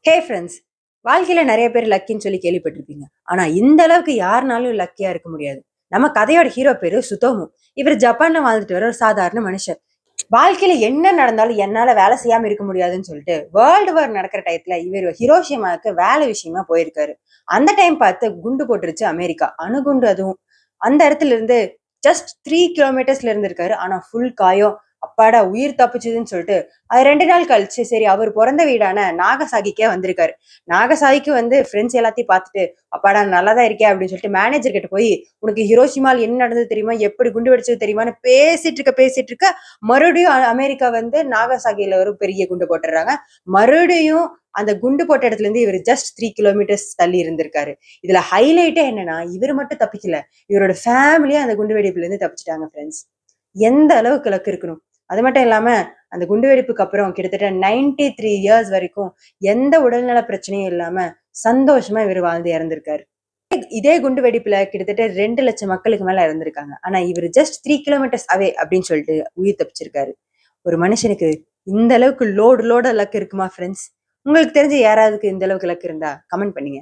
Hey friends, வாழ்க்கையில நிறைய பேர் லக்கின்னு சொல்லி கேள்விப்பட்டிருப்பீங்க. ஆனா இந்த அளவுக்கு யாருனாலும் லக்கியா இருக்க முடியாது. நம்ம கதையோட ஹீரோ பேரு சுத்தோமு. இவர் ஜப்பான்ல வாழ்ந்துட்டு வர ஒரு சாதாரண மனுஷன். வாழ்க்கையில என்ன நடந்தாலும் என்னால வேலை செய்யாம இருக்க முடியாதுன்னு சொல்லிட்டு வேர்ல்டு வார் நடக்கிற டயத்துல இவர் ஹிரோஷிமாவுக்கு வேலை விஷயமா போயிருக்காரு. அந்த டைம் பார்த்து குண்டு போட்டுருச்சு அமெரிக்கா, அணுகுண்டு. அதுவும் அந்த இடத்துல இருந்து ஜஸ்ட் 3 கிலோமீட்டர்ஸ்ல இருந்திருக்காரு. ஆனா ஃபுல் காயம். அப்பாடா உயிர் தப்பிச்சுதுன்னு சொல்லிட்டு அது 2 நாள் கழிச்சு சரி அவர் பிறந்த வீடான நாகசாகிக்கே வந்திருக்காரு. நாகசாகிக்கு வந்து ஃப்ரெண்ட்ஸ் எல்லாத்தையும் பார்த்துட்டு அப்பாடா நல்லாதான் இருக்கே அப்படின்னு சொல்லிட்டு மேனேஜர் கிட்ட போய் உனக்கு ஹிரோஷிமால் என்ன நடந்தது தெரியுமா, எப்படி குண்டு வெடிச்சது தெரியுமான்னு பேசிட்டு இருக்க மறுபடியும் அமெரிக்கா வந்து நாகசாகில ஒரு பெரிய குண்டு போட்டுறாங்க. மறுபடியும் அந்த குண்டு போட்ட இடத்துல இருந்து இவர் ஜஸ்ட் 3 கிலோமீட்டர்ஸ் தள்ளி இருந்திருக்காரு. இதுல ஹைலைட்டே என்னன்னா இவர் மட்டும் தப்பிக்கல, இவரோட ஃபேமிலியே அந்த குண்டு வெடிப்புல இருந்து தப்பிச்சிட்டாங்க ஃப்ரெண்ட்ஸ். எந்த அளவுக்கு லக்கு இருக்கணும். அது மட்டும் இல்லாம அந்த குண்டு வெடிப்புக்கு அப்புறம் கிட்டத்தட்ட 93 இயர்ஸ் வரைக்கும் எந்த உடல்நல பிரச்சனையும் இல்லாம சந்தோஷமா இவர் வாழ்ந்து இறந்திருக்காரு. இதே குண்டு வெடிப்புல கிட்டத்தட்ட 2 லட்சம் மக்களுக்கு மேல இறந்திருக்காங்க. ஆனா இவர் ஜஸ்ட் 3 கிலோமீட்டர்ஸ் அவே அப்படின்னு சொல்லிட்டு உயிர் தப்பிச்சிருக்காரு. ஒரு மனுஷனுக்கு இந்த அளவுக்கு லோட லக் இருக்குமா ஃப்ரெண்ட்ஸ்? உங்களுக்கு தெரிஞ்ச யாராவதுக்கு இந்த அளவுக்கு லக் இருந்தா கமெண்ட் பண்ணுங்க.